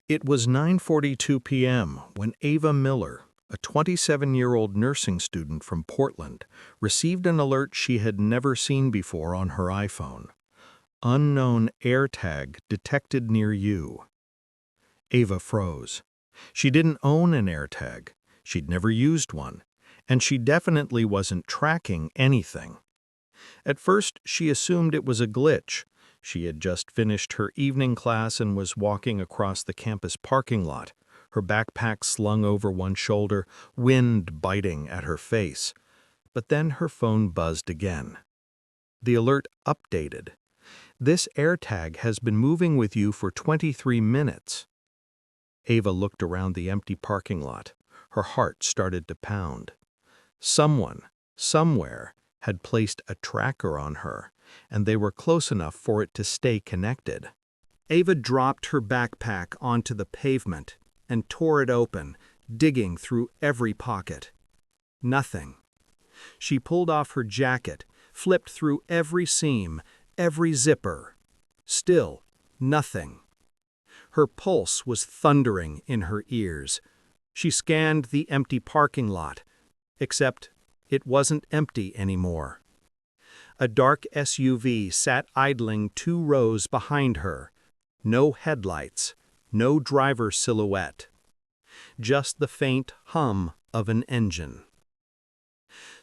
It was 9:42 p.m. when Ava Miller, a 27-year-old nursing student from Portland, received an alert she had never seen before on her iPhone. Unknown AirTag detected near you. Ava froze. She didn't own an AirTag. She'd never used one. And she definitely wasn't tracking anything. At first, she assumed it was a glitch. She had just finished her evening class and was walking across the campus parking lot, her backpack slung over one shoulder, wind biting at her face. But then her phone buzzed again. The alert updated. This AirTag has been moving with you for 23 minutes. Ava looked around the empty parking lot. Her heart started to pound. Someone, somewhere, had placed a tracker on her, and they were close enough for it to stay connected. Ava dropped her backpack onto the pavement and tore it open, digging through every pocket. Nothing. She pulled off her jacket, flipped through every seam, every zipper. Still, nothing. Her pulse was thundering in her ears. She scanned the empty parking lot, except it wasn't empty anymore. A dark SUV sat idling 2 rows behind her. No headlights, no driver silhouette. Just the faint hum of an engine.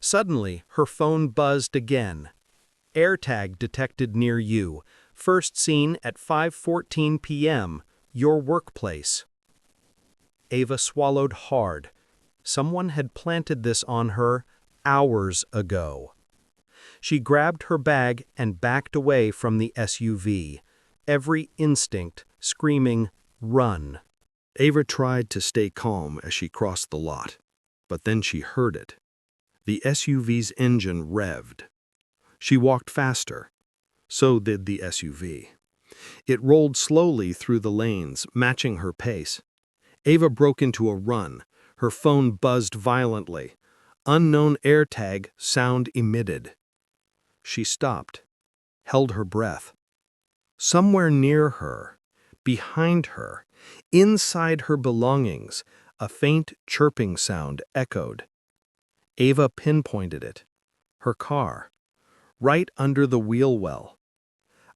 Suddenly, her phone buzzed again. AirTag detected near you. First seen at 5:14 p.m., your workplace. Ava swallowed hard. Someone had planted this on her hours ago. She grabbed her bag and backed away from the SUV, every instinct screaming, "Run!" Ava tried to stay calm as she crossed the lot, but then she heard it. The SUV's engine revved. She walked faster. So did the SUV. It rolled slowly through the lanes, matching her pace. Ava broke into a run. Her phone buzzed violently. Unknown AirTag sound emitted. She stopped, held her breath. Somewhere near her, behind her, inside her belongings, a faint chirping sound echoed. Ava pinpointed it. Her car, right under the wheel well.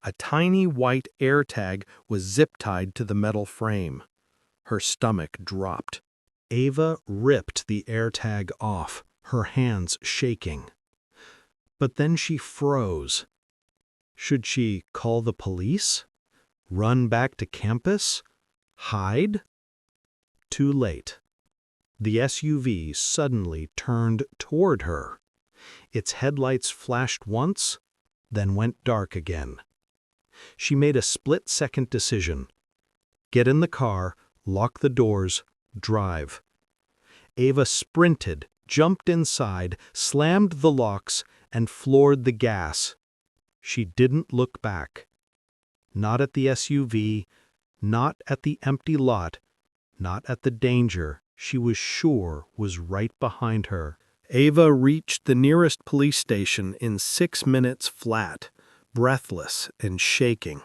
A tiny white AirTag was zip-tied to the metal frame. Her stomach dropped. Ava ripped the AirTag off, her hands shaking. But then she froze. Should she call the police? Run back to campus? Hide? Too late. The SUV suddenly turned toward her. Its headlights flashed once, then went dark again. She made a split-second decision. Get in the car, lock the doors, drive. Ava sprinted, jumped inside, slammed the locks, and floored the gas. She didn't look back. Not at the SUV, not at the empty lot, not at the danger she was sure was right behind her. Ava reached the nearest police station in 6 minutes flat, breathless and shaking.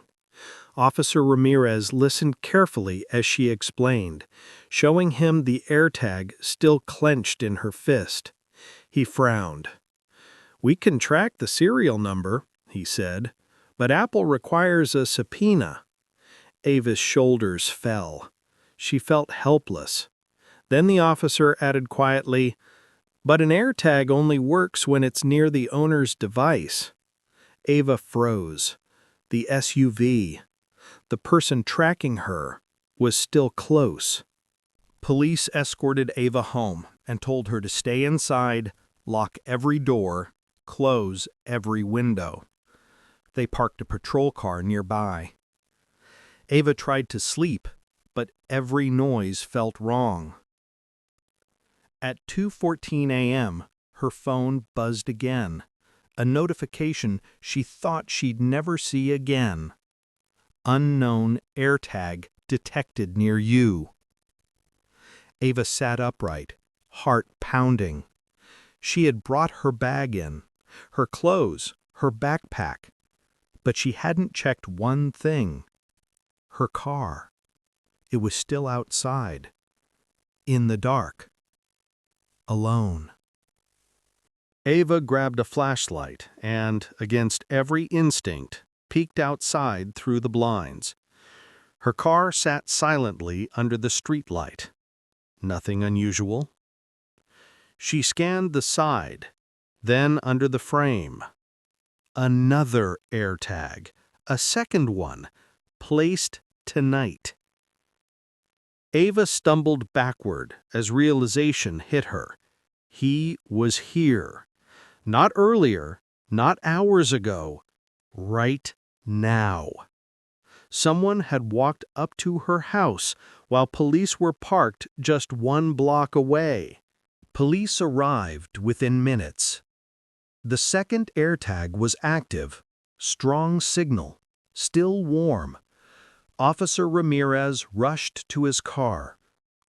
Officer Ramirez listened carefully as she explained, showing him the AirTag still clenched in her fist. He frowned. "We can track the serial number," he said, "but Apple requires a subpoena." Ava's shoulders fell. She felt helpless. Then the officer added quietly, "But an AirTag only works when it's near the owner's device." Ava froze. The SUV, the person tracking her, was still close. Police escorted Ava home and told her to stay inside, lock every door, close every window. They parked a patrol car nearby. Ava tried to sleep, but every noise felt wrong. At 2:14 a.m., her phone buzzed again, a notification she thought she'd never see again. Unknown AirTag detected near you. Ava sat upright, heart pounding. She had brought her bag in, her clothes, her backpack, but she hadn't checked one thing. Her car. It was still outside, in the dark, alone. Ava grabbed a flashlight and, against every instinct, peeked outside through the blinds. Her car sat silently under the streetlight. Nothing unusual. She scanned the side, then under the frame. Another AirTag, a second one, placed tonight. Ava stumbled backward as realization hit her. He was here. Not earlier, not hours ago, right now. Someone had walked up to her house while police were parked just 1 block away. Police arrived within minutes. The second AirTag was active, strong signal, still warm. Officer Ramirez rushed to his car.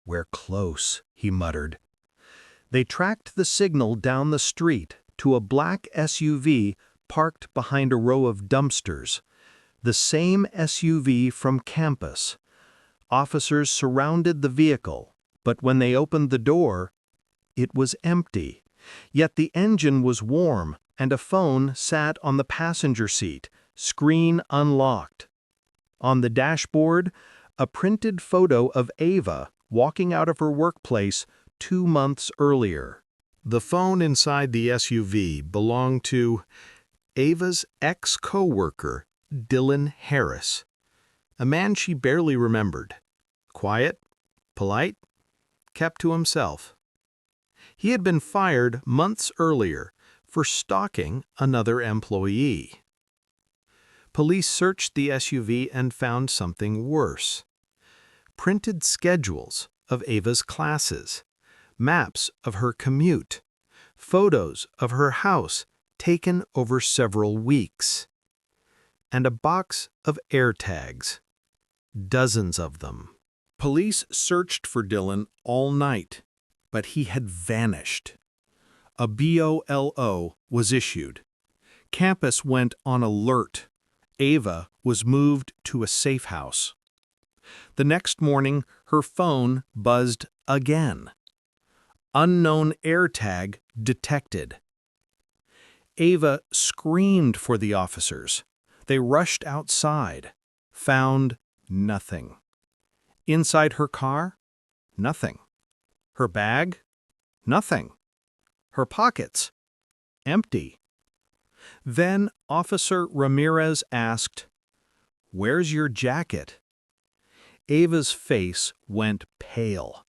"We're close," he muttered. They tracked the signal down the street to a black SUV parked behind a row of dumpsters. The same SUV from campus. Officers surrounded the vehicle, but when they opened the door, it was empty. Yet the engine was warm and a phone sat on the passenger seat, screen unlocked. On the dashboard, a printed photo of Ava walking out of her workplace 2 months earlier. The phone inside the SUV belonged to Ava's ex-coworker, Dylan Harris, a man she barely remembered. Quiet, polite, kept to himself. He had been fired months earlier for stalking another employee. Police searched the SUV and found something worse. Printed schedules of Ava's classes, maps of her commute, photos of her house taken over several weeks, and a box of AirTags, dozens of them. Police searched for Dylan all night, but he had vanished. A BOLO was issued. Campus went on alert. Ava was moved to a safe house. The next morning, her phone buzzed again. Unknown AirTag detected. Ava screamed for the officers. They rushed outside, found nothing. Inside her car, nothing. Her bag, nothing. Her pockets, empty. Then Officer Ramirez asked, "Where's your jacket?" Ava's face went pale.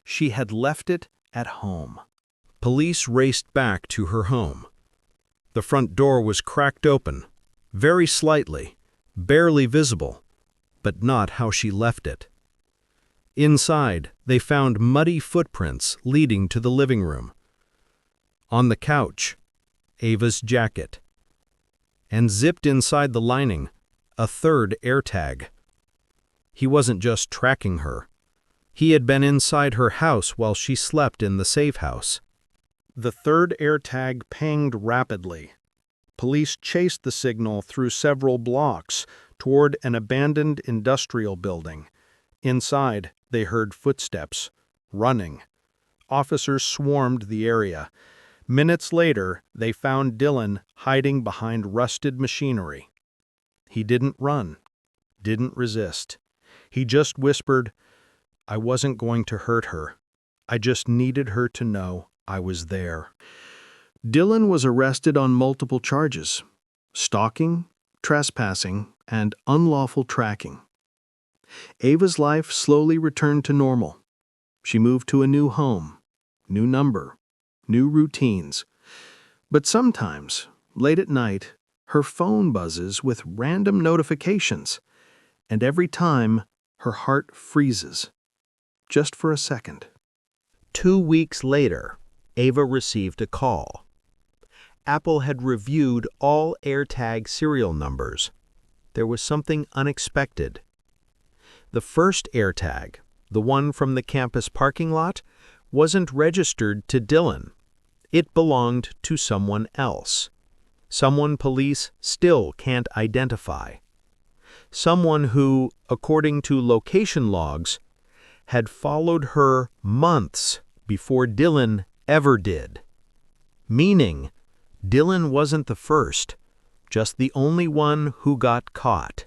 She had left it at home. Police raced back to her home. The front door was cracked open, very slightly, barely visible, but not how she left it. Inside, they found muddy footprints leading to the living room. On the couch, Ava's jacket. And zipped inside the lining, a third AirTag. He wasn't just tracking her. He had been inside her house while she slept in the safe house. The third AirTag pinged rapidly. Police chased the signal through several blocks toward an abandoned industrial building. Inside, they heard footsteps, running. Officers swarmed the area. Minutes later, they found Dylan hiding behind rusted machinery. He didn't run, didn't resist. He just whispered, "I wasn't going to hurt her. I just needed her to know I was there." Dylan was arrested on multiple charges: stalking, trespassing, and unlawful tracking. Ava's life slowly returned to normal. She moved to a new home, new number, new routines. But sometimes, late at night, her phone buzzes with random notifications, and every time, her heart freezes, just for a second. 2 weeks later, Ava received a call. Apple had reviewed all AirTag serial numbers. There was something unexpected. The first AirTag, the one from the campus parking lot, wasn't registered to Dylan. It belonged to someone else. Someone police still can't identify. Someone who, according to location logs, had followed her months before Dylan ever did. Meaning, Dylan wasn't the first, just the only one who got caught.